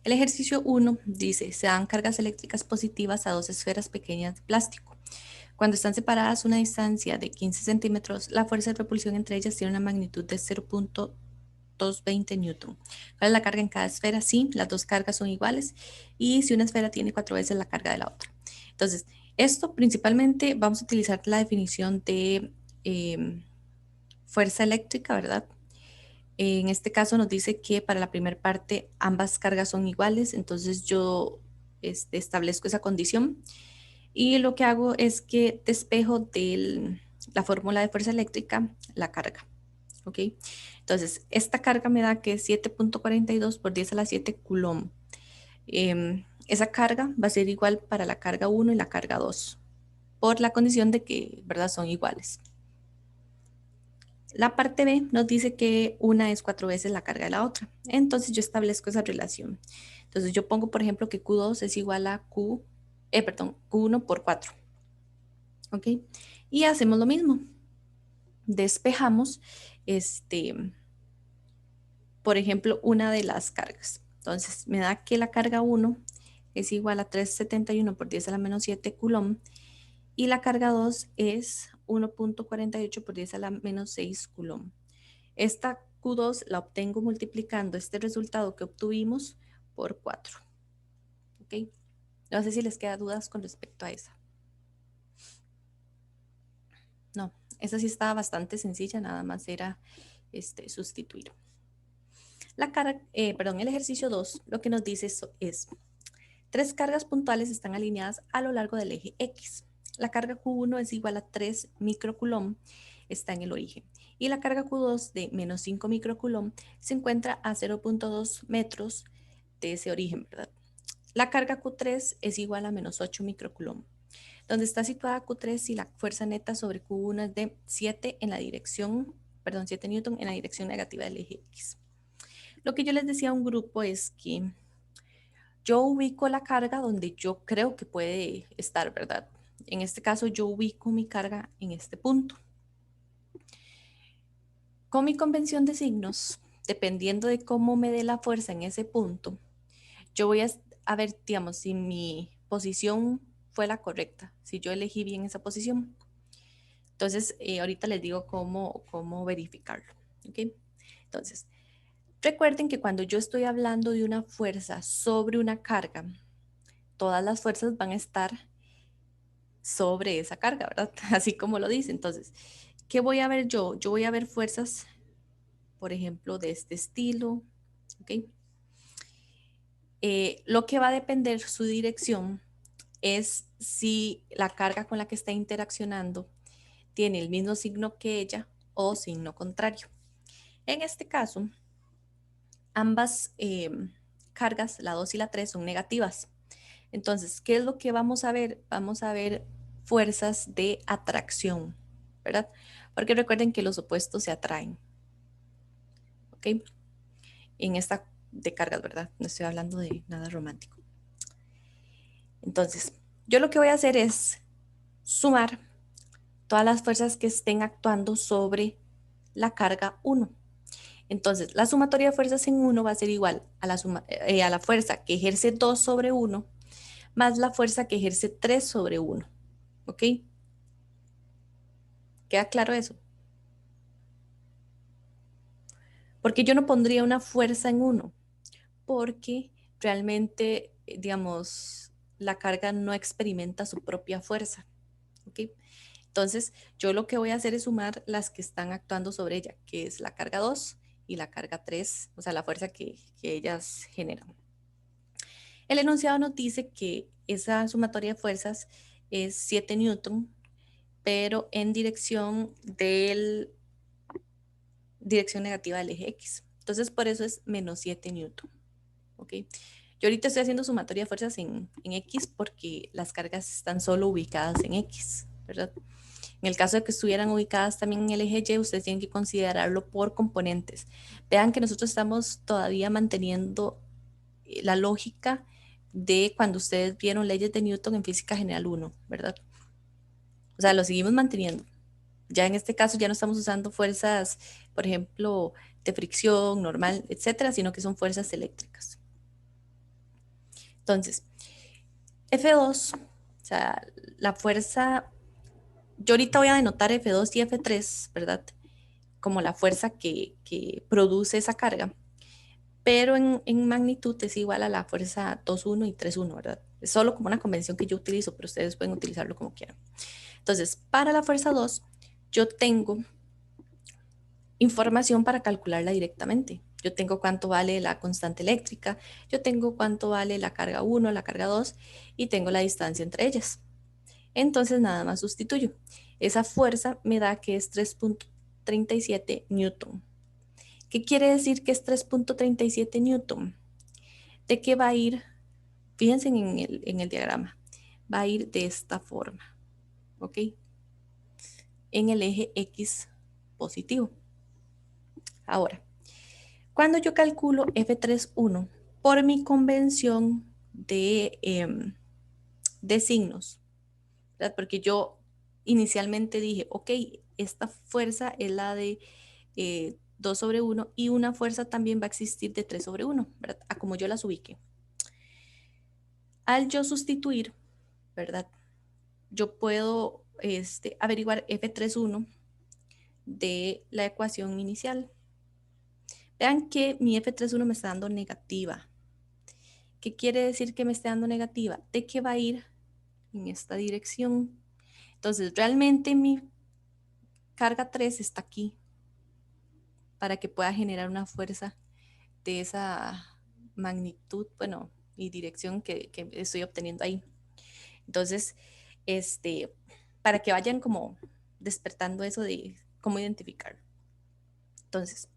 El ejercicio 1 dice, se dan cargas eléctricas positivas a dos esferas pequeñas de plástico. Cuando están separadas una distancia de 15 centímetros, la fuerza de propulsión entre ellas tiene una magnitud de 0.220 newton. ¿Cuál es la carga en cada esfera? Sí, las dos cargas son iguales y si una esfera tiene 4 veces la carga de la otra. Entonces, esto principalmente vamos a utilizar la definición de fuerza eléctrica, ¿verdad? En este caso nos dice que para la primera parte ambas cargas son iguales, entonces yo establezco esa condición y lo que hago es que despejo de la fórmula de fuerza eléctrica la carga, ¿ok? Entonces, esta carga me da que es 7.42 por 10 a la 7 coulomb. Esa carga va a ser igual para la carga 1 y la carga 2, por la condición de que, ¿verdad?, son iguales. La parte B nos dice que una es 4 veces la carga de la otra. Entonces yo establezco esa relación. Entonces yo pongo, por ejemplo, que Q2 es igual a Q1 por 4. ¿Ok? Y hacemos lo mismo. Despejamos, por ejemplo, una de las cargas. Entonces me da que la carga 1 es igual a 371 por 10 a la menos 7 coulomb y la carga 2 es 1.48 por 10 a la menos 6 coulomb. Esta Q2 la obtengo multiplicando este resultado que obtuvimos por 4. ¿Ok? No sé si les queda dudas con respecto a esa. No, esa sí estaba bastante sencilla, nada más era sustituir. El ejercicio 2 lo que nos dice es, tres cargas puntuales están alineadas a lo largo del eje X. La carga Q1 es igual a 3 microcoulomb, está en el origen. Y la carga Q2 de menos 5 microcoulomb se encuentra a 0.2 metros de ese origen, ¿verdad? La carga Q3 es igual a menos 8 microcoulomb. Donde está situada Q3 y la fuerza neta sobre Q1 es de 7 en la dirección, 7 newton en la dirección negativa del eje X. Lo que yo les decía a un grupo es que yo ubico la carga donde yo creo que puede estar, ¿verdad? En este caso yo ubico mi carga en este punto. Con mi convención de signos, dependiendo de cómo me dé la fuerza en ese punto, yo voy a ver, digamos, si mi posición fue la correcta, si yo elegí bien esa posición. Entonces, ahorita les digo cómo verificarlo. ¿Ok? Entonces, recuerden que cuando yo estoy hablando de una fuerza sobre una carga, todas las fuerzas van a estar sobre esa carga, ¿verdad? Así como lo dice. Entonces, ¿qué voy a ver yo? Yo voy a ver fuerzas, por ejemplo, de este estilo, ¿ok? Lo que va a depender su dirección es si la carga con la que está interaccionando tiene el mismo signo que ella o signo contrario. En este caso, ambas cargas, la 2 y la 3, son negativas. Entonces, ¿qué es lo que vamos a ver? Vamos a ver fuerzas de atracción, ¿verdad? Porque recuerden que los opuestos se atraen, ¿ok? En esta de cargas, ¿verdad? No estoy hablando de nada romántico. Entonces, yo lo que voy a hacer es sumar todas las fuerzas que estén actuando sobre la carga 1. Entonces, la sumatoria de fuerzas en 1 va a ser igual a la fuerza que ejerce 2 sobre 1 más la fuerza que ejerce 3 sobre 1. ¿Ok? ¿Queda claro eso? Porque yo no pondría una fuerza en 1, porque realmente, digamos, la carga no experimenta su propia fuerza. ¿Ok? Entonces, yo lo que voy a hacer es sumar las que están actuando sobre ella, que es la carga 2 y la carga 3, o sea, la fuerza que ellas generan. El enunciado nos dice que esa sumatoria de fuerzas es 7 newton, pero en dirección negativa del eje X. Entonces, por eso es menos 7 newton. ¿Ok? Yo ahorita estoy haciendo sumatoria de fuerzas en X porque las cargas están solo ubicadas en X, ¿verdad? En el caso de que estuvieran ubicadas también en el eje Y, ustedes tienen que considerarlo por componentes. Vean que nosotros estamos todavía manteniendo la lógica de cuando ustedes vieron leyes de Newton en Física General 1, ¿verdad? O sea, lo seguimos manteniendo. Ya en este caso ya no estamos usando fuerzas, por ejemplo, de fricción, normal, etcétera, sino que son fuerzas eléctricas. Entonces, F2, o sea, la fuerza, yo ahorita voy a denotar F2 y F3, ¿verdad? Como la fuerza que produce esa carga, pero en magnitud es igual a la fuerza 2,1 y 3,1, ¿verdad? Es solo como una convención que yo utilizo, pero ustedes pueden utilizarlo como quieran. Entonces, para la fuerza 2, yo tengo información para calcularla directamente. Yo tengo cuánto vale la constante eléctrica, yo tengo cuánto vale la carga 1, la carga 2 y tengo la distancia entre ellas. Entonces nada más sustituyo. Esa fuerza me da que es 3,37 newton. ¿Qué quiere decir que es 3,37 newton? ¿De qué va a ir? Fíjense en el diagrama. Va a ir de esta forma, ¿ok? En el eje X positivo. Ahora, cuando yo calculo F3,1 por mi convención de signos, ¿verdad? Porque yo inicialmente dije, ok, esta fuerza es la de 2/1 y una fuerza también va a existir de 3/1, ¿verdad? A como yo las ubique. Al yo sustituir, ¿verdad? Yo puedo averiguar F3,1 de la ecuación inicial. Vean que mi F3,1 me está dando negativa. ¿Qué quiere decir que me esté dando negativa? De que va a ir en esta dirección. Entonces, realmente mi carga 3 está aquí para que pueda generar una fuerza de esa magnitud, bueno, y dirección que estoy obteniendo ahí. Entonces, para que vayan como despertando eso de cómo identificarlo. Entonces,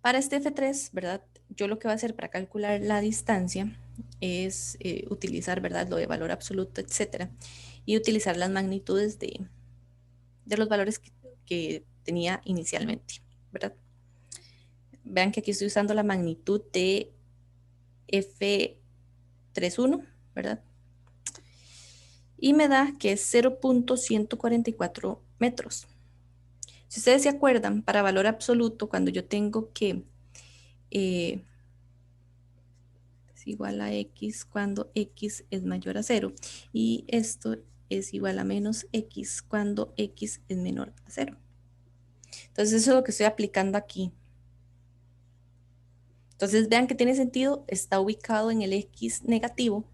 para este F3, ¿verdad? Yo lo que voy a hacer para calcular la distancia es utilizar, ¿verdad? Lo de valor absoluto, etcétera, y utilizar las magnitudes de los valores que tenía inicialmente, ¿verdad? Vean que aquí estoy usando la magnitud de F3,1, ¿verdad? Y me da que es 0,144 metros. Si ustedes se acuerdan, para valor absoluto, cuando yo tengo que es igual a X cuando X es mayor a 0, y esto es igual a menos X cuando X es menor a 0. Entonces eso es lo que estoy aplicando aquí. Entonces vean que tiene sentido, está ubicado en el X negativo,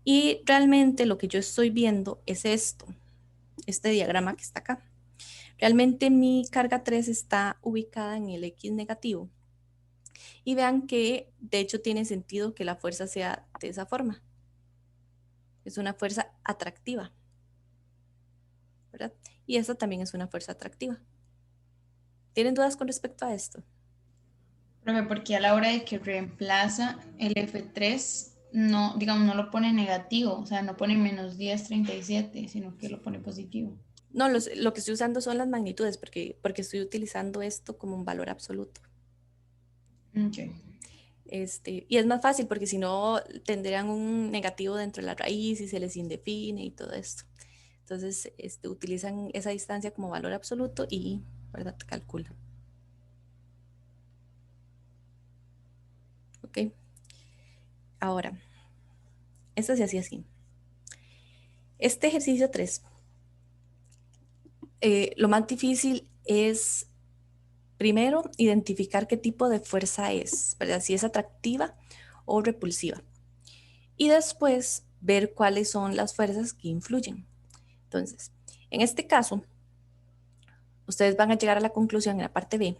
y realmente lo que yo estoy viendo es esto, este diagrama que está acá. Realmente mi carga 3 está ubicada en el X negativo. Y vean que de hecho tiene sentido que la fuerza sea de esa forma. Es una fuerza atractiva, ¿verdad? Y esta también es una fuerza atractiva. ¿Tienen dudas con respecto a esto? Profe, porque a la hora de que reemplaza el F3, no, digamos, no lo pone negativo, o sea, no pone -10,37, sino que lo pone positivo. No, lo que estoy usando son las magnitudes porque estoy utilizando esto como un valor absoluto. Ok. Y es más fácil porque si no tendrían un negativo dentro de la raíz y se les indefine y todo esto. Entonces, utilizan esa distancia como valor absoluto y, ¿verdad? Calculan. ¿Ok? Ahora, esto se hacía así. Este ejercicio 3, lo más difícil es primero identificar qué tipo de fuerza es, ¿verdad? Si es atractiva o repulsiva. Y después ver cuáles son las fuerzas que influyen. Entonces, en este caso, ustedes van a llegar a la conclusión en la parte B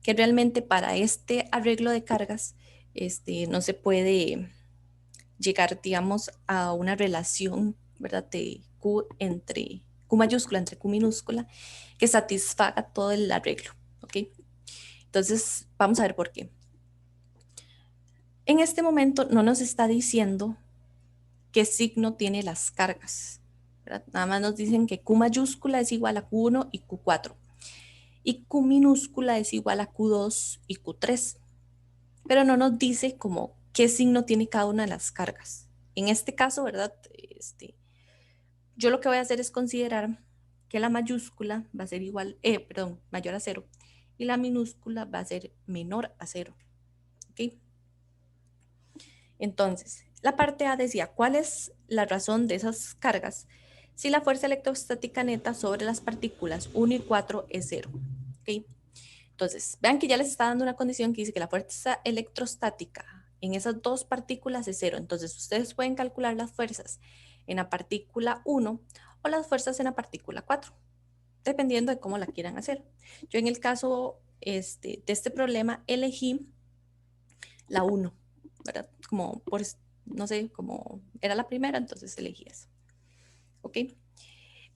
que realmente para este arreglo de cargas no se puede llegar, digamos, a una relación, ¿verdad? De Q entre Q mayúscula entre Q minúscula que satisfaga todo el arreglo, ¿ok? Entonces, vamos a ver por qué. En este momento no nos está diciendo qué signo tiene las cargas, ¿verdad? Nada más nos dicen que Q mayúscula es igual a Q1 y Q4 y Q minúscula es igual a Q2 y Q3, pero no nos dice como qué signo tiene cada una de las cargas. En este caso, ¿verdad? Yo lo que voy a hacer es considerar que la mayúscula va a ser igual, perdón, mayor a 0 y la minúscula va a ser menor a 0. ¿Ok? Entonces, La parte A decía, ¿cuál es la razón de esas cargas si la fuerza electrostática neta sobre las partículas 1 y 4 es cero? ¿Okay? Entonces, vean que ya les está dando una condición que dice que la fuerza electrostática en esas dos partículas es cero. Entonces, ustedes pueden calcular las fuerzas en la partícula 1 o las fuerzas en la partícula 4, dependiendo de cómo la quieran hacer. Yo en el caso de este problema elegí la 1, ¿verdad? Como por, no sé, como era la primera, entonces elegí eso. ¿Ok?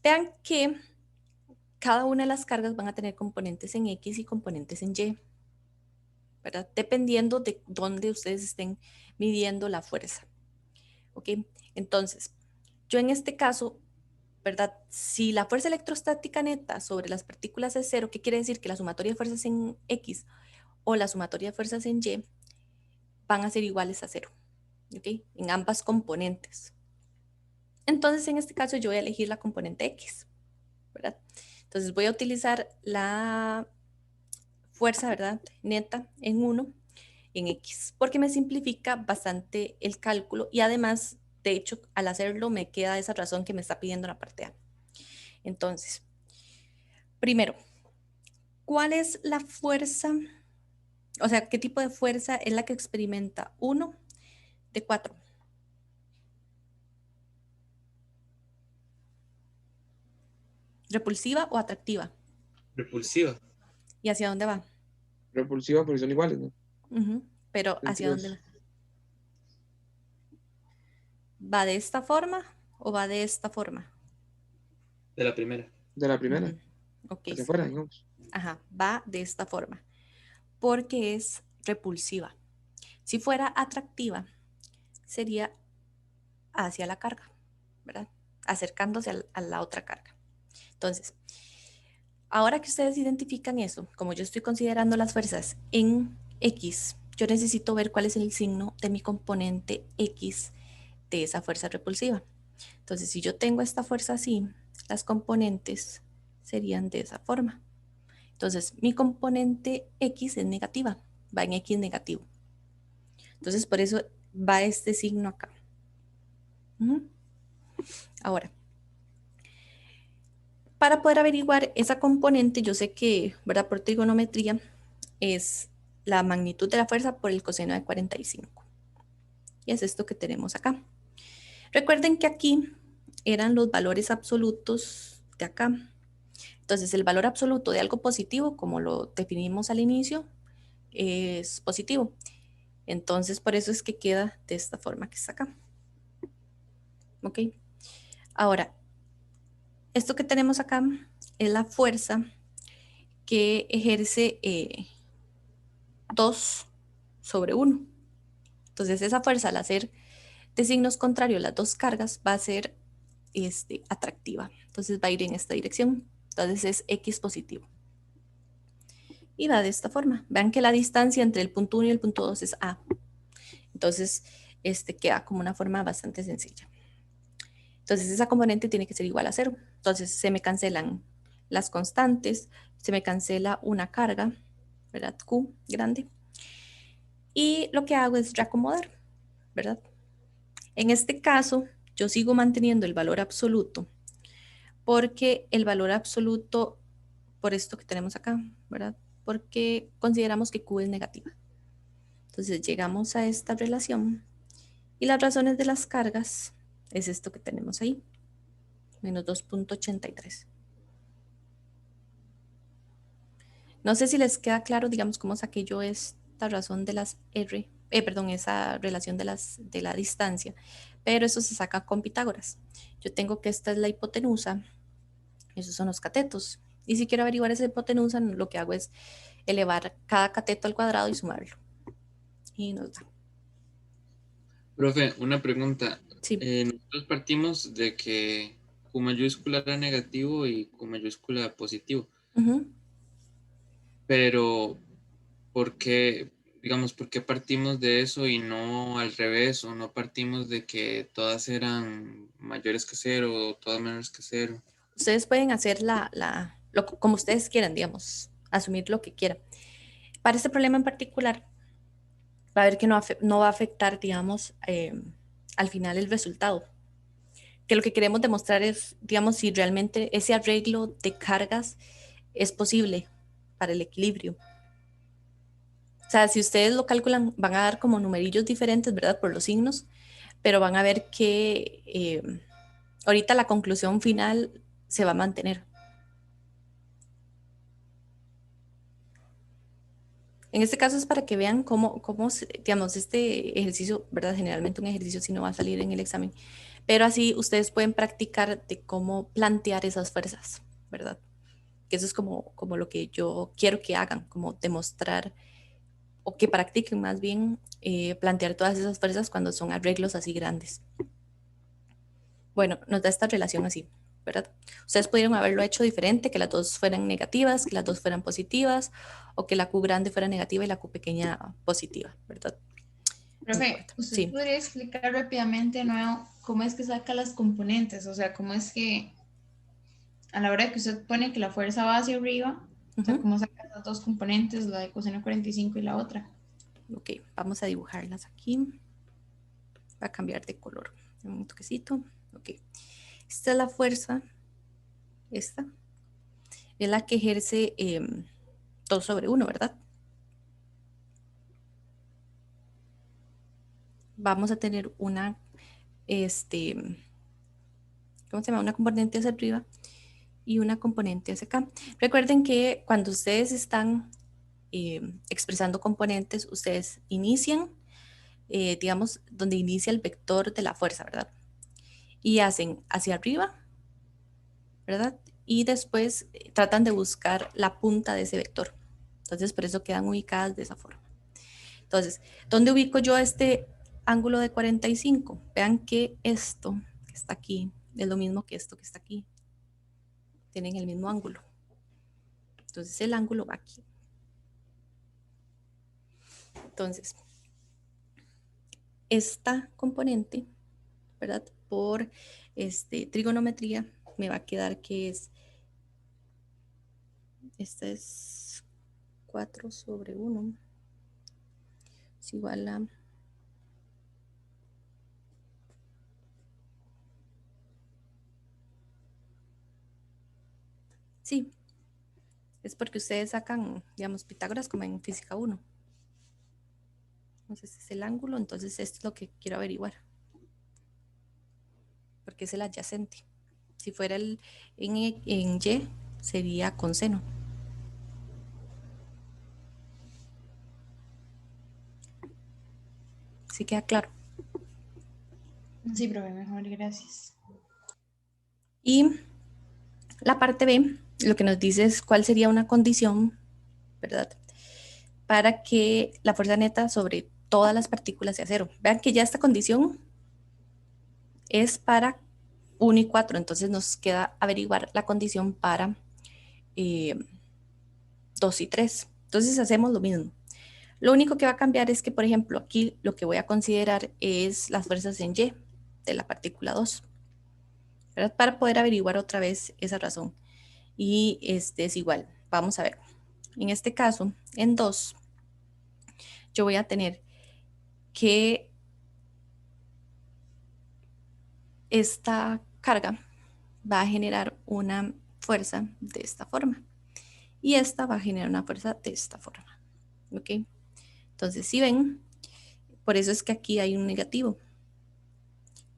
Vean que cada una de las cargas van a tener componentes en X y componentes en Y, ¿verdad? Dependiendo de dónde ustedes estén midiendo la fuerza. ¿Ok? Entonces, yo en este caso, ¿verdad? Si la fuerza electrostática neta sobre las partículas es cero, ¿qué quiere decir? Que la sumatoria de fuerzas en X o la sumatoria de fuerzas en Y van a ser iguales a cero, ¿ok? En ambas componentes. Entonces, en este caso, yo voy a elegir la componente X, ¿verdad? Entonces, voy a utilizar la fuerza, ¿verdad? Neta en 1 en X, porque me simplifica bastante el cálculo y además, de hecho, al hacerlo me queda esa razón que me está pidiendo la parte A. Entonces, primero, ¿cuál es la fuerza? O sea, ¿qué tipo de fuerza es la que experimenta 1 de 4? ¿Repulsiva o atractiva? Repulsiva. ¿Y hacia dónde va? Repulsiva porque son iguales, ¿no? Pero ¿hacia dónde Entonces, va? ¿Va de esta forma o va de esta forma? De la primera. de la primera, Ok, hacia sí. afuera, digamos. Ajá, va de esta forma. Porque es repulsiva. Si fuera atractiva, sería hacia la carga, ¿verdad? Acercándose a la otra carga. Entonces, ahora que ustedes identifican eso, como yo estoy considerando las fuerzas en X, yo necesito ver cuál es el signo de mi componente X de esa fuerza repulsiva. Entonces, si yo tengo esta fuerza así, las componentes serían de esa forma. Entonces, mi componente X es negativa, va en X negativo. Entonces, por eso va este signo acá. Ahora, para poder averiguar esa componente, yo sé que, ¿verdad? Por trigonometría es la magnitud de la fuerza por el coseno de 45. Y es esto que tenemos acá. Recuerden que aquí eran los valores absolutos de acá. Entonces, el valor absoluto de algo positivo, como lo definimos al inicio, es positivo. Entonces, por eso es que queda de esta forma que está acá. ¿Ok? Ahora, esto que tenemos acá es la fuerza que ejerce 2 sobre 1. Entonces, esa fuerza al hacer de signos contrarios las dos cargas va a ser atractiva. Entonces, va a ir en esta dirección. Entonces, es X positivo. Y va de esta forma. Vean que la distancia entre el punto 1 y el punto 2 es A. Entonces, queda como una forma bastante sencilla. Entonces, esa componente tiene que ser igual a 0. Entonces, se me cancelan las constantes, se me cancela una carga, ¿verdad? Q grande. Y lo que hago es reacomodar, ¿verdad? En este caso, yo sigo manteniendo el valor absoluto porque el valor absoluto, por esto que tenemos acá, ¿verdad? Porque consideramos que Q es negativa. Entonces llegamos a esta relación y las razones de las cargas es esto que tenemos ahí, menos 2.83. No sé si les queda claro, digamos, cómo saqué yo esta razón de las perdón, esa relación de la distancia, pero eso se saca con Pitágoras. Yo tengo que esta es la hipotenusa, esos son los catetos. Y si quiero averiguar esa hipotenusa, lo que hago es elevar cada cateto al cuadrado y sumarlo. Y nos da. Profe, una pregunta. Sí. Nosotros partimos de que Q mayúscula era negativo y Q mayúscula positivo. Pero, ¿por qué, digamos, por qué partimos de eso y no al revés? ¿O no partimos de que todas eran mayores que cero o todas menores que cero? Ustedes pueden hacer como ustedes quieran, digamos, asumir lo que quieran. Para este problema en particular, va a ver que no va a afectar, digamos, al final el resultado. Que lo que queremos demostrar es, digamos, si realmente ese arreglo de cargas es posible para el equilibrio. O sea, si ustedes lo calculan, van a dar como numerillos diferentes, ¿verdad? Por los signos, pero van a ver que ahorita la conclusión final se va a mantener. En este caso es para que vean cómo digamos, este ejercicio, ¿verdad? Generalmente un ejercicio sí no va a salir en el examen, pero así ustedes pueden practicar de cómo plantear esas fuerzas, ¿verdad? Que eso es como lo que yo quiero que hagan, como demostrar o que practiquen más bien plantear todas esas fuerzas cuando son arreglos así grandes. Bueno, nos da esta relación así, ¿verdad? Ustedes pudieron haberlo hecho diferente, que las dos fueran negativas, que las dos fueran positivas, o que la Q grande fuera negativa y la Q pequeña positiva, ¿verdad? Profe, ¿usted Sí. podría explicar rápidamente de nuevo cómo es que saca las componentes? O sea, cómo es que a la hora de que usted pone que la fuerza va hacia arriba, o sea, cómo saca las dos componentes, la de coseno 45 y la otra. Ok, vamos a dibujarlas aquí. Va a cambiar de color. Un toquecito. Ok. Esta es la fuerza. Esta es la que ejerce 2 sobre 1, ¿verdad? Vamos a tener una, ¿cómo se llama? Una componente hacia arriba y una componente hacia acá. Recuerden que cuando ustedes están expresando componentes, ustedes inician, digamos, donde inicia el vector de la fuerza, ¿verdad? Y hacen hacia arriba, ¿verdad? Y después tratan de buscar la punta de ese vector. Entonces, por eso quedan ubicadas de esa forma. Entonces, ¿dónde ubico yo este ángulo de 45? Vean que esto que está aquí es lo mismo que esto que está aquí. Tienen el mismo ángulo. Entonces, el ángulo va aquí. Entonces, esta componente, ¿verdad? Por trigonometría, me va a quedar que es, esta es 4 sobre 1, es igual a, sí, es porque ustedes sacan, digamos, Pitágoras como en física 1. Entonces, este es el ángulo, entonces esto es lo que quiero averiguar. Porque es el adyacente. Si fuera en Y, sería con seno. ¿Sí queda claro? Sí, profe, mejor, gracias. Y la parte B, lo que nos dice es cuál sería una condición, ¿verdad? Para que la fuerza neta sobre todas las partículas sea cero. Vean que ya esta condición es para 1 y 4, entonces nos queda averiguar la condición para 2 y 3. Entonces hacemos lo mismo. Lo único que va a cambiar es que, por ejemplo, aquí lo que voy a considerar es las fuerzas en Y de la partícula 2, ¿verdad? Para poder averiguar otra vez esa razón. Y este es igual. Vamos a ver. En este caso, en 2, yo voy a tener que esta carga va a generar una fuerza de esta forma. Y esta va a generar una fuerza de esta forma. ¿Ok? Entonces, si ven, por eso es que aquí hay un negativo.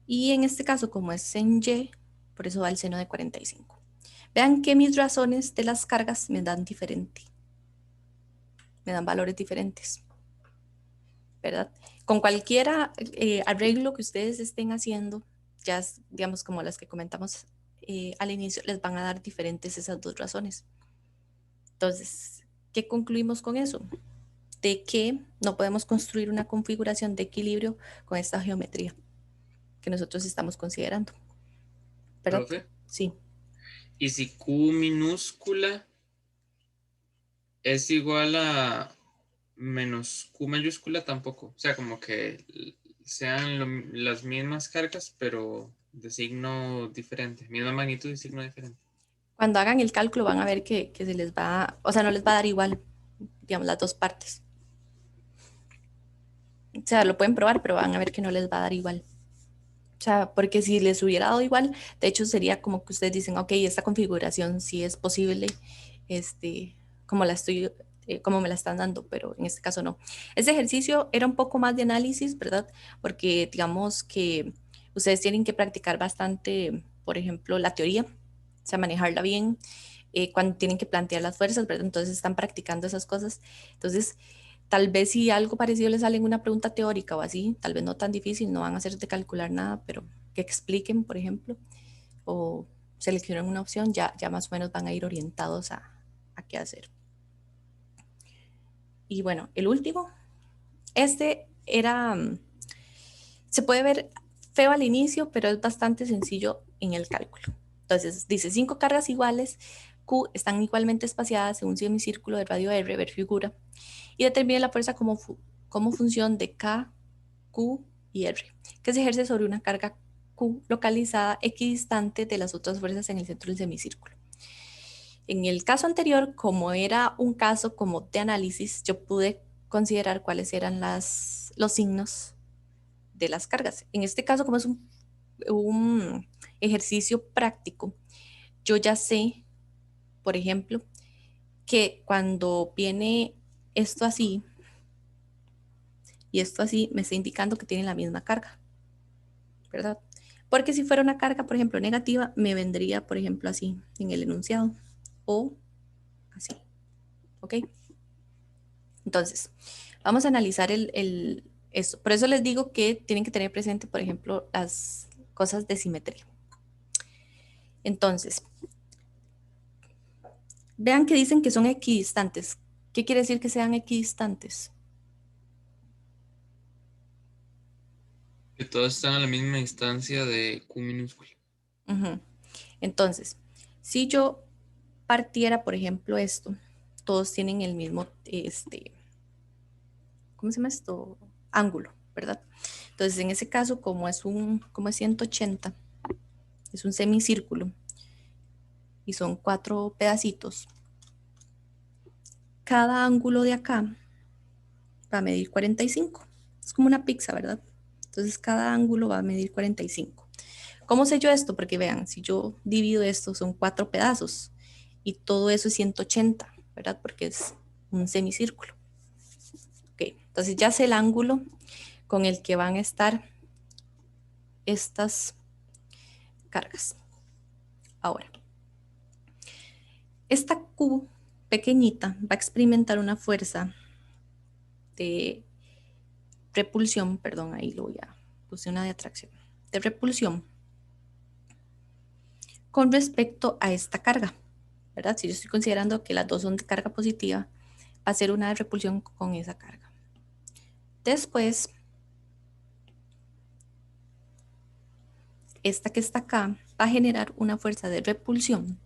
Y en este caso, como es en Y, por eso va el seno de 45. Vean que mis razones de las cargas me dan diferente. Me dan valores diferentes. ¿Verdad? Con cualquiera arreglo que ustedes estén haciendo, ya digamos como las que comentamos al inicio, les van a dar diferentes esas dos razones. Entonces, ¿qué concluimos con eso? De que no podemos construir una configuración de equilibrio con esta geometría que nosotros estamos considerando. ¿Verdad? ¿Profe? Sí. ¿Y si Q minúscula es igual a menos Q mayúscula tampoco? O sea, como que sean las mismas cargas, pero de signo diferente, misma magnitud y signo diferente. Cuando hagan el cálculo van a ver que se les va, o sea, no les va a dar igual, digamos, las dos partes. O sea, lo pueden probar, pero van a ver que no les va a dar igual. O sea, porque si les hubiera dado igual, de hecho sería como que ustedes dicen, ok, esta configuración sí es posible, como la estoy, como me la están dando, pero en este caso no. Este ejercicio era un poco más de análisis, ¿verdad? Porque digamos que ustedes tienen que practicar bastante, por ejemplo, la teoría, o sea, manejarla bien, cuando tienen que plantear las fuerzas, ¿verdad? Entonces están practicando esas cosas. Entonces, tal vez si algo parecido les sale en una pregunta teórica o así, tal vez no tan difícil, no van a hacerte calcular nada, pero que expliquen, por ejemplo, o seleccionen una opción, ya más o menos van a ir orientados a qué hacer. Y bueno, el último, este era, se puede ver feo al inicio, pero es bastante sencillo en el cálculo. Entonces, dice 5 cargas iguales, Q están igualmente espaciadas en un semicírculo de radio R, ver figura, y determine la fuerza como función de K, Q y R, que se ejerce sobre una carga Q localizada equidistante de las otras fuerzas en el centro del semicírculo. En el caso anterior, como era un caso como de análisis, yo pude considerar cuáles eran los signos de las cargas. En este caso, como es un ejercicio práctico, yo ya sé, por ejemplo, que cuando viene esto así y esto así, me está indicando que tienen la misma carga, ¿verdad? Porque si fuera una carga, por ejemplo, negativa, me vendría, por ejemplo, así en el enunciado o así, ¿ok? Entonces, vamos a analizar esto. Por eso les digo que tienen que tener presente, por ejemplo, las cosas de simetría. Entonces, vean que dicen que son equidistantes. ¿Qué quiere decir que sean equidistantes? Que todos están a la misma distancia de Q minúscula. Ujú. Entonces, si yo partiera, por ejemplo, esto, todos tienen el mismo, ¿cómo se llama esto? Ángulo, ¿verdad? Entonces, en ese caso, como es 180, es un semicírculo y son 4 pedacitos, cada ángulo de acá va a medir 45. Es como una pizza, ¿verdad? Entonces, cada ángulo va a medir 45. ¿Cómo sé yo esto? Porque vean, si yo divido esto, son 4 pedazos y todo eso es 180, ¿verdad? Porque es un semicírculo. Ok, entonces ya sé el ángulo con el que van a estar estas cargas. Ahora, esta Q pequeñita va a experimentar una fuerza de repulsión, perdón, ahí lo voy a, puse una de atracción, de repulsión con respecto a esta carga, ¿verdad? Si yo estoy considerando que las dos son de carga positiva, va a ser una de repulsión con esa carga. Después, esta que está acá va a generar una fuerza de repulsión,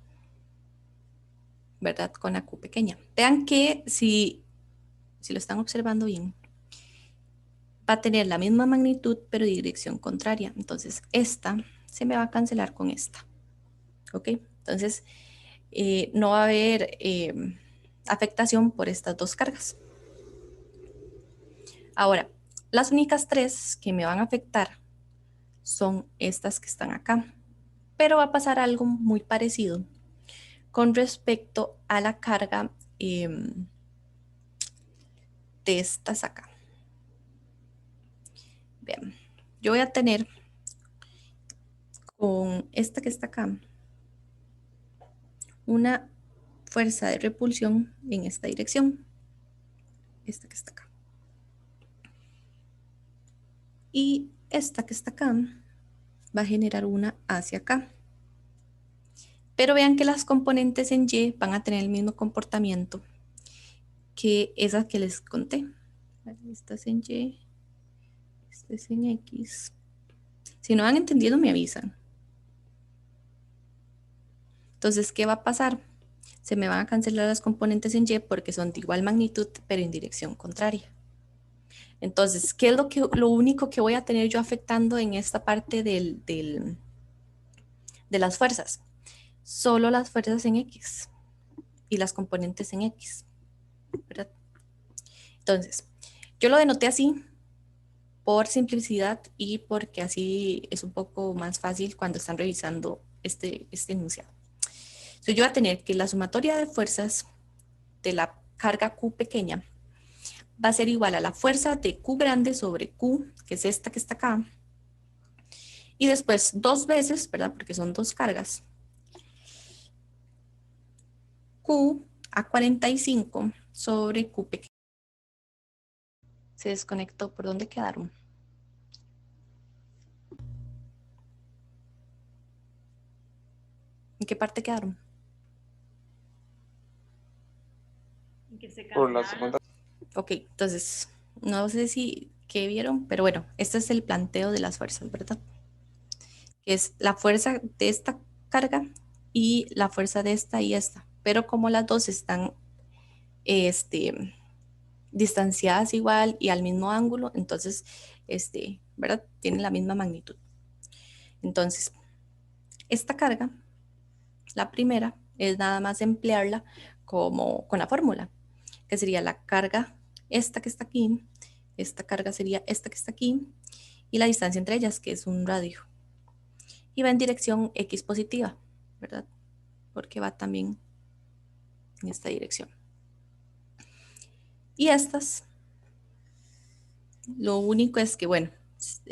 ¿verdad? Con la Q pequeña. Vean que si lo están observando bien, va a tener la misma magnitud, pero de dirección contraria. Entonces, esta se me va a cancelar con esta. ¿Ok? Entonces, no va a haber afectación por estas dos cargas. Ahora, las únicas tres que me van a afectar son estas que están acá. Pero va a pasar algo muy parecido con respecto a la carga de estas acá. Vean, yo voy a tener con esta que está acá una fuerza de repulsión en esta dirección, esta que está acá. Y esta que está acá va a generar una hacia acá. Pero vean que las componentes en Y van a tener el mismo comportamiento que esas que les conté. Esta es en Y, esta es en X. Si no han entendido, me avisan. Entonces, ¿qué va a pasar? Se me van a cancelar las componentes en Y porque son de igual magnitud, pero en dirección contraria. Entonces, ¿qué es lo único que voy a tener yo afectando en esta parte de las fuerzas? Solo las fuerzas en X y las componentes en X, ¿verdad? Entonces, yo lo denoté así por simplicidad y porque así es un poco más fácil cuando están revisando este enunciado. Entonces yo voy a tener que la sumatoria de fuerzas de la carga Q pequeña va a ser igual a la fuerza de Q grande sobre Q, que es esta que está acá, y después 2 veces, ¿verdad? Porque son 2 cargas, Q a 45 sobre Q pequeña. Se desconectó. ¿Por dónde quedaron? ¿En qué parte quedaron? Por la segunda. Ok, entonces, no sé si qué vieron, pero bueno, este es el planteo de las fuerzas, ¿verdad? Es la fuerza de esta carga y la fuerza de esta y esta. Pero como las dos están distanciadas igual y al mismo ángulo, entonces, ¿verdad? Tienen la misma magnitud. Entonces, esta carga, la primera, es nada más emplearla como con la fórmula, que sería la carga esta que está aquí, esta carga sería esta que está aquí, y la distancia entre ellas, que es un radio. Y va en dirección X positiva, ¿verdad? Porque va también en esta dirección. Y estas, lo único es que, bueno,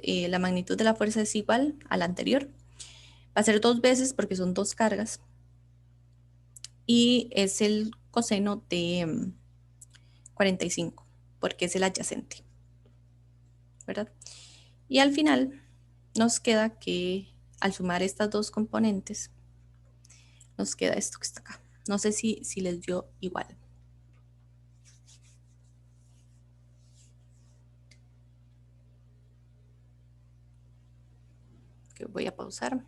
la magnitud de la fuerza es igual a la anterior. Va a ser 2 veces porque son 2 cargas. Y es el coseno de 45, porque es el adyacente, ¿verdad? Y al final nos queda que al sumar estas dos componentes, nos queda esto que está acá. No sé si les dio igual. Que voy a pausar.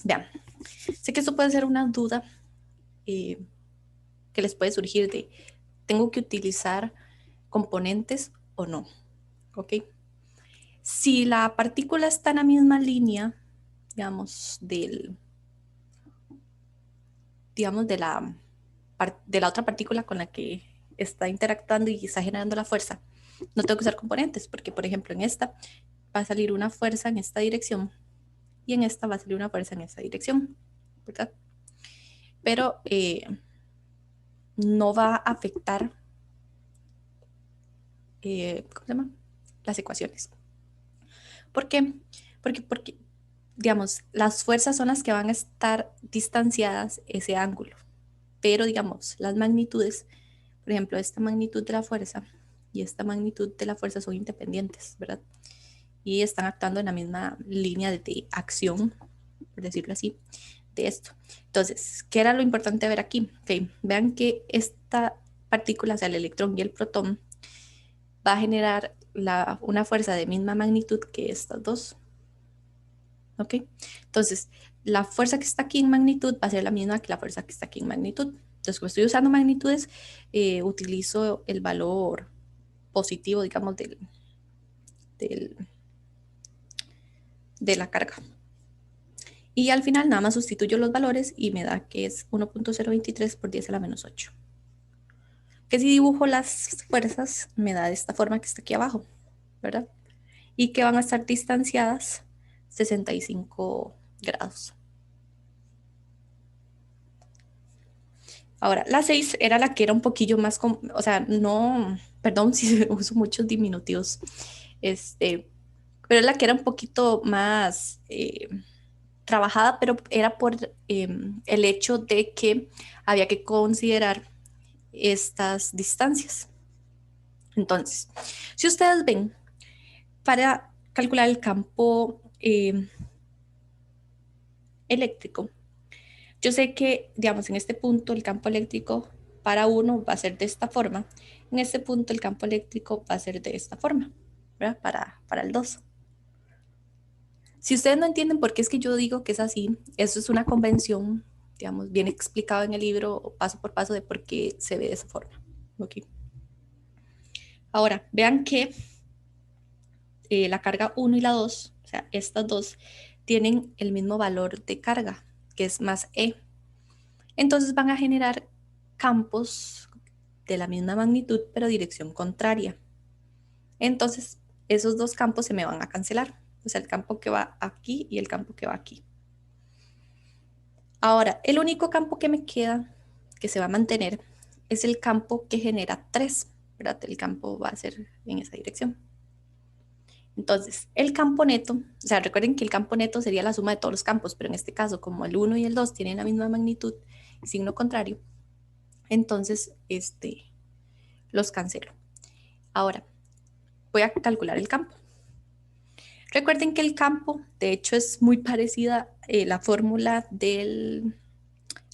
Vean, sé que esto puede ser una duda que les puede surgir de, ¿tengo que utilizar componentes o no? ¿Ok? Si la partícula está en la misma línea, digamos, de la otra partícula con la que está interactuando y está generando la fuerza, no tengo que usar componentes, porque por ejemplo en esta va a salir una fuerza en esta dirección y en esta va a salir una fuerza en esta dirección, ¿verdad? Pero no va a afectar, ¿cómo se llama? Las ecuaciones. ¿Por qué? Porque, digamos, las fuerzas son las que van a estar distanciadas ese ángulo, pero digamos, las magnitudes, por ejemplo, esta magnitud de la fuerza y esta magnitud de la fuerza son independientes, ¿verdad? Y están actuando en la misma línea de acción, por decirlo así, de esto. Entonces, ¿qué era lo importante ver aquí? Okay, vean que esta partícula, o sea, el electrón y el protón, va a generar una fuerza de misma magnitud que estas dos. ¿Ok? Entonces, la fuerza que está aquí en magnitud va a ser la misma que la fuerza que está aquí en magnitud. Entonces, como estoy usando magnitudes, utilizo el valor positivo, digamos, de la carga. Y al final nada más sustituyo los valores y me da que es 1.023 por 10 a la menos 8. Que si dibujo las fuerzas, me da de esta forma que está aquí abajo, ¿verdad? Y que van a estar distanciadas 65 grados. Ahora, la 6 era la que era un poquillo más, o sea, no, perdón si uso muchos diminutivos, pero es la que era un poquito más trabajada, pero era por el hecho de que había que considerar estas distancias. Entonces, si ustedes ven, para calcular el campo eléctrico, yo sé que, digamos, en este punto el campo eléctrico para uno va a ser de esta forma, en este punto el campo eléctrico va a ser de esta forma, ¿verdad? Para el 2. Si ustedes no entienden por qué es que yo digo que es así, eso es una convención, digamos, bien explicado en el libro paso por paso de por qué se ve de esa forma. ¿Okay? Ahora, vean que la carga 1 y la 2, o sea, estas dos, tienen el mismo valor de carga, que es más E. Entonces van a generar campos de la misma magnitud, pero dirección contraria. Entonces, esos dos campos se me van a cancelar. O sea, el campo que va aquí y el campo que va aquí. Ahora, el único campo que me queda, que se va a mantener, es el campo que genera 3, ¿verdad? El campo va a ser en esa dirección. Entonces, el campo neto, o sea, recuerden que el campo neto sería la suma de todos los campos, pero en este caso, como el 1 y el 2 tienen la misma magnitud, signo contrario, entonces, los cancelo. Ahora, voy a calcular el campo. Recuerden que el campo, de hecho, es muy parecida la fórmula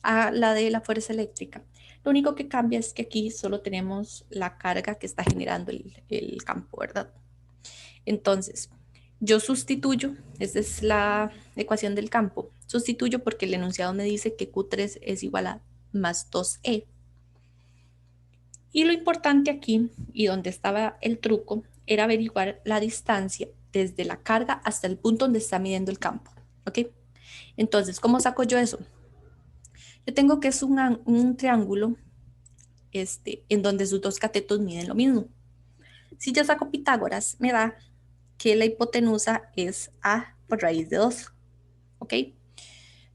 a la de la fuerza eléctrica. Lo único que cambia es que aquí solo tenemos la carga que está generando el campo, ¿verdad? Entonces, yo sustituyo, esta es la ecuación del campo, sustituyo porque el enunciado me dice que Q3 es igual a más 2E. Y lo importante aquí, y donde estaba el truco, era averiguar la distancia desde la carga hasta el punto donde está midiendo el campo. ¿Ok? Entonces, ¿cómo saco yo eso? Yo tengo que es un triángulo en donde sus dos catetos miden lo mismo. Si yo saco Pitágoras, me da que la hipotenusa es A por raíz de 2. ¿Ok?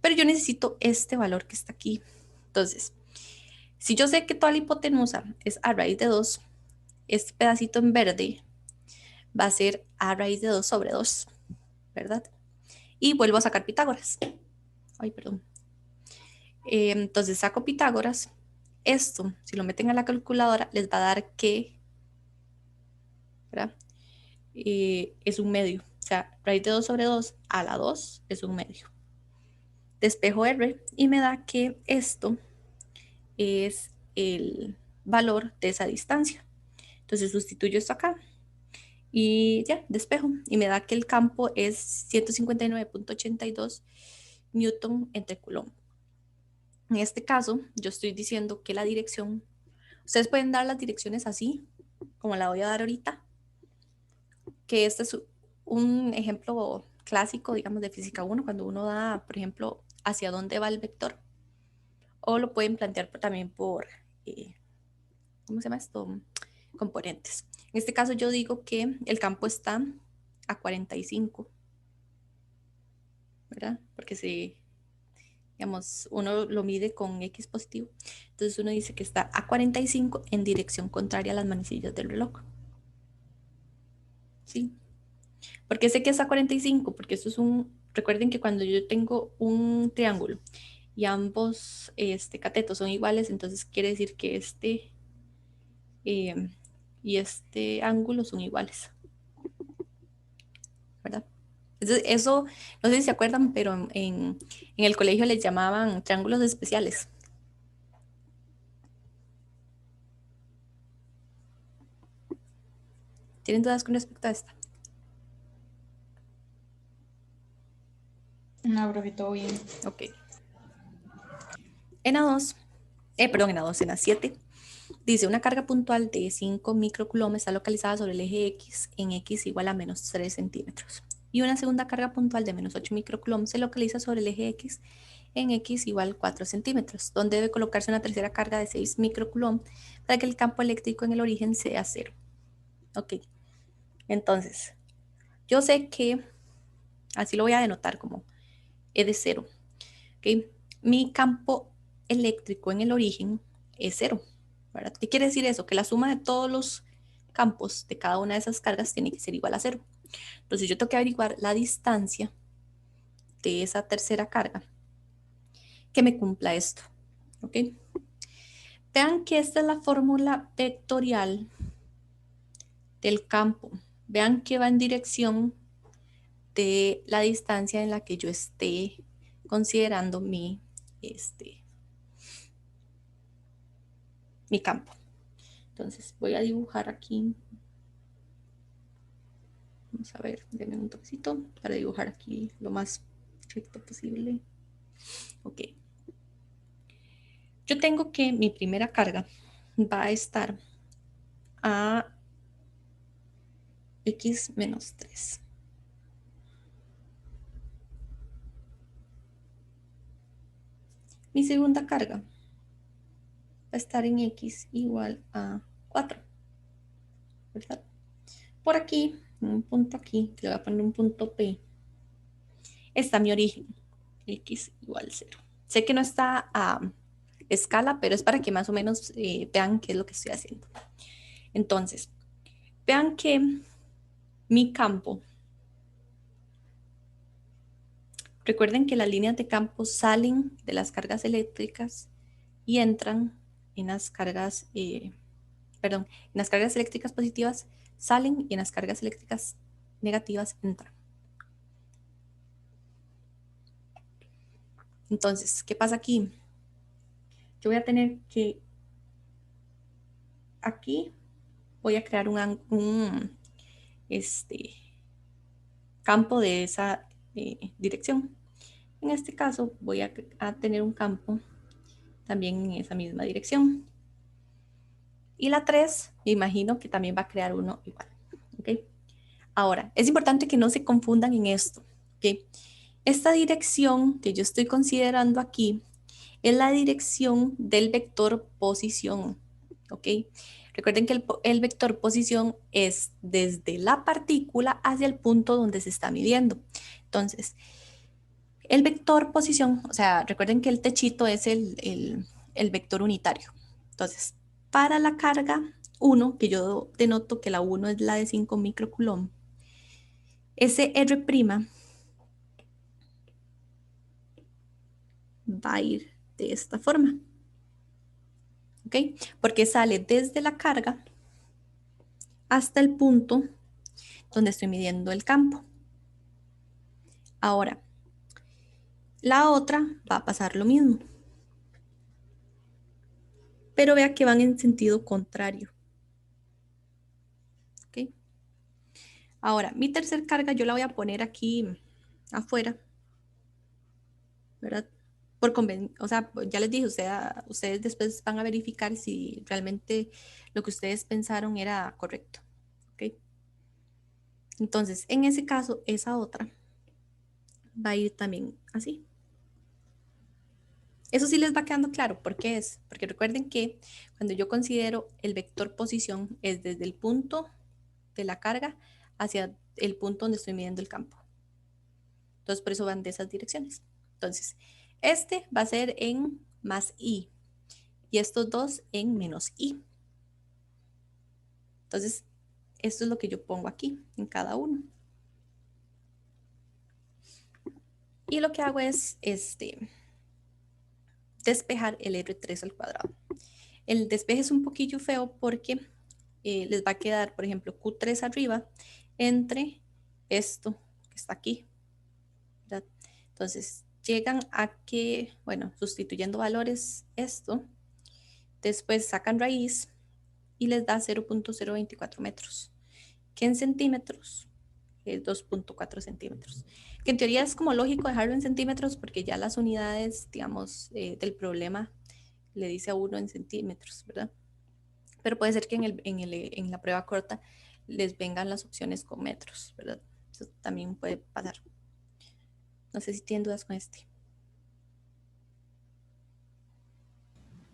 Pero yo necesito este valor que está aquí. Entonces, si yo sé que toda la hipotenusa es A raíz de 2, este pedacito en verde va a ser A raíz de 2 sobre 2, ¿verdad? Y vuelvo a sacar Pitágoras. Ay, perdón. Entonces saco Pitágoras. Esto, si lo meten a la calculadora, les va a dar que, ¿verdad? Es un medio. O sea, raíz de 2 sobre 2 a la 2 es un medio. Despejo R y me da que esto es el valor de esa distancia. Entonces sustituyo esto acá y ya, despejo. Y me da que el campo es 159.82 Newton entre Coulomb. En este caso, yo estoy diciendo que la dirección, ustedes pueden dar las direcciones así, como la voy a dar ahorita, que este es un ejemplo clásico, digamos, de física 1, cuando uno da, por ejemplo, hacia dónde va el vector. O lo pueden plantear también por, ¿cómo se llama esto? Componentes. En este caso yo digo que el campo está a 45, ¿verdad? Porque si, digamos, uno lo mide con X positivo, entonces uno dice que está a 45 en dirección contraria a las manecillas del reloj. ¿Sí? ¿Por qué sé que es a 45? Porque esto es recuerden que cuando yo tengo un triángulo y ambos catetos son iguales, entonces quiere decir que eh, y este ángulo son iguales, ¿verdad? Entonces, eso, no sé si se acuerdan, pero en el colegio les llamaban triángulos especiales. ¿Tienen dudas con respecto a esta? No, profe, todo bien. Ok. En A2, en A7, dice una carga puntual de 5 microcoulomb está localizada sobre el eje X en X igual a menos 3 centímetros. Y una segunda carga puntual de menos 8 microcoulomb se localiza sobre el eje X en X igual a 4 centímetros, donde debe colocarse una tercera carga de 6 microcoulomb para que el campo eléctrico en el origen sea cero. Ok, entonces, yo sé que, así lo voy a denotar como E de 0. ¿Okay? Mi campo eléctrico en el origen es 0. ¿Verdad? ¿Qué quiere decir eso? Que la suma de todos los campos de cada una de esas cargas tiene que ser igual a 0. Entonces yo tengo que averiguar la distancia de esa tercera carga que me cumpla esto. ¿Ok? Vean que esta es la fórmula vectorial del campo. Vean que va en dirección de la distancia en la que yo esté considerando mi campo. Entonces voy a dibujar aquí. Vamos a ver, denme un toquecito para dibujar aquí lo más recto posible. Ok. Yo tengo que mi primera carga va a estar a X menos 3. Mi segunda carga va a estar en X igual a 4, ¿verdad? por aquí, un punto aquí, le voy a poner un punto P, está mi origen, X igual 0. Sé que no está a escala, pero es para que más o menos vean qué es lo que estoy haciendo. Entonces, vean que mi campo, recuerden que las líneas de campo salen de las cargas eléctricas y entran en las cargas, en las cargas eléctricas positivas salen y en las cargas eléctricas negativas entran. Entonces, ¿qué pasa aquí? Yo voy a tener que aquí voy a crear un campo de esa dirección. En este caso voy a tener un campo también en esa misma dirección. Y la 3, me imagino que también va a crear uno igual. ¿Okay? Ahora, es importante que no se confundan en esto. ¿Okay? Esta dirección que yo estoy considerando aquí es la dirección del vector posición. ¿Ok? Recuerden que el vector posición es desde la partícula hacia el punto donde se está midiendo. Entonces, el vector posición, o sea, recuerden que el techito es el vector unitario. Entonces, para la carga 1, que yo denoto que la 1 es la de 5 microcoulomb, ese R' va a ir de esta forma. ¿Ok? Porque sale desde la carga hasta el punto donde estoy midiendo el campo. Ahora, la otra va a pasar lo mismo. Pero vea que van en sentido contrario. ¿Ok? Ahora, mi tercer carga yo la voy a poner aquí afuera, ¿verdad? O sea, ya les dije, ustedes después van a verificar si realmente lo que ustedes pensaron era correcto. ¿Ok? Entonces, en ese caso, esa otra va a ir también así. Eso sí les va quedando claro por qué es. Porque recuerden que cuando yo considero el vector posición es desde el punto de la carga hacia el punto donde estoy midiendo el campo. Entonces, por eso van de esas direcciones. Entonces, este va a ser en más I y estos dos en menos I. Entonces, esto es lo que yo pongo aquí en cada uno. Y lo que hago es despejar el R3 al cuadrado. El despeje es un poquillo feo porque les va a quedar, por ejemplo, Q3 arriba entre esto que está aquí, ¿verdad? Entonces, llegan a que, bueno, sustituyendo valores, esto, después sacan raíz y les da 0.024 metros, que en centímetros es 2.4 centímetros. Que en teoría es como lógico dejarlo en centímetros porque ya las unidades, digamos, del problema le dice a uno en centímetros, ¿verdad? Pero puede ser que en la prueba corta les vengan las opciones con metros, ¿verdad? Eso también puede pasar. No sé si tienen dudas con este.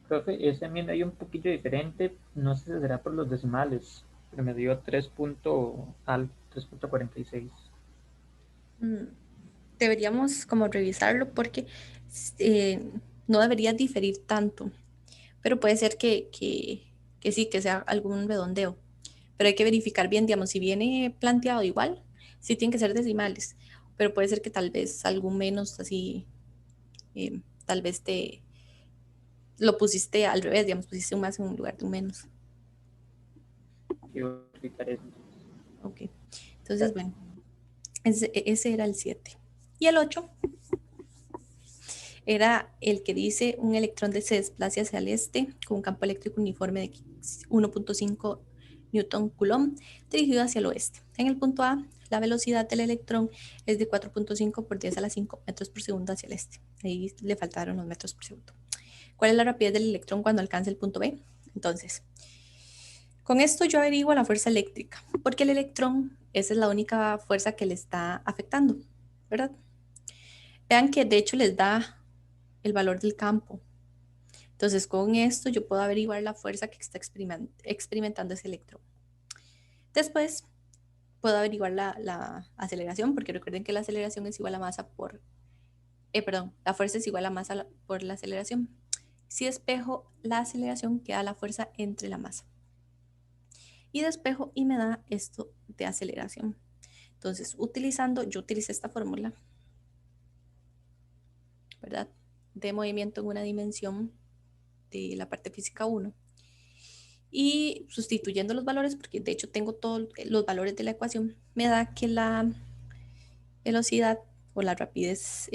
Profe, ese a mí me dio un poquillo diferente, no sé si será por los decimales, pero me dio 3.46. Deberíamos como revisarlo porque no debería diferir tanto, pero puede ser que sí, que sea algún redondeo. Pero hay que verificar bien, digamos, si viene planteado igual, sí tienen que ser decimales, pero puede ser que tal vez algún menos así, tal vez lo pusiste al revés, digamos, pusiste un más en un lugar de un menos. Quiero verificar eso. Ok, entonces bueno, ese era el 7. Y el 8 era el que dice un electrón se desplaza hacia el este con un campo eléctrico uniforme de 1.5 Newton Coulomb dirigido hacia el oeste. En el punto A, la velocidad del electrón es de 4.5 por 10 a la 5 metros por segundo hacia el este. Ahí le faltaron los metros por segundo. ¿Cuál es la rapidez del electrón cuando alcanza el punto B? Entonces, con esto yo averiguo la fuerza eléctrica, porque el electrón, esa es la única fuerza que le está afectando, ¿verdad? Vean que de hecho les da el valor del campo. Entonces, con esto yo puedo averiguar la fuerza que está experimentando ese electrón. Después, puedo averiguar la aceleración, porque recuerden que la aceleración es igual a masa por, perdón, la fuerza es igual a masa por la aceleración. Si despejo la aceleración, queda la fuerza entre la masa. Y despejo y me da esto de aceleración. Entonces, yo utilicé esta fórmula, ¿verdad? De movimiento en una dimensión de la parte física 1. Y sustituyendo los valores, porque de hecho tengo todos los valores de la ecuación, me da que la velocidad o la rapidez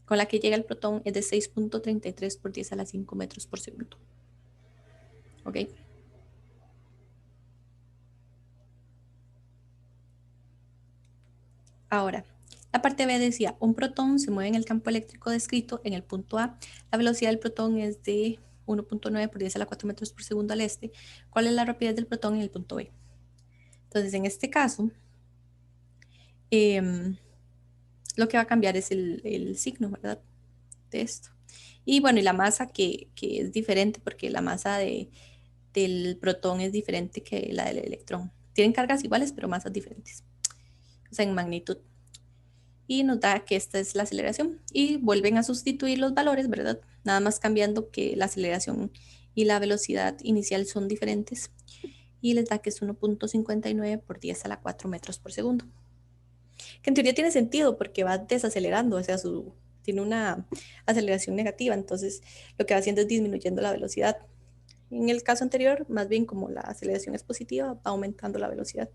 con la que llega el protón es de 6.33 por 10 a la 5 metros por segundo. ¿Ok? Ahora, la parte B decía, un protón se mueve en el campo eléctrico descrito en el punto A. La velocidad del protón es de 1.9 por 10 a la 4 metros por segundo al este. ¿Cuál es la rapidez del protón en el punto B? Entonces, en este caso, lo que va a cambiar es el signo, ¿verdad? De esto. Y bueno, y la masa que es diferente porque la masa del protón es diferente que la del electrón. Tienen cargas iguales, pero masas diferentes. O sea, en magnitud. Y nos da que esta es la aceleración. Y vuelven a sustituir los valores, ¿verdad? Nada más cambiando que la aceleración y la velocidad inicial son diferentes. Y les da que es 1.59 por 10 a la 4 metros por segundo. Que en teoría tiene sentido porque va desacelerando, o sea, tiene una aceleración negativa, entonces lo que va haciendo es disminuyendo la velocidad. En el caso anterior, más bien como la aceleración es positiva, va aumentando la velocidad.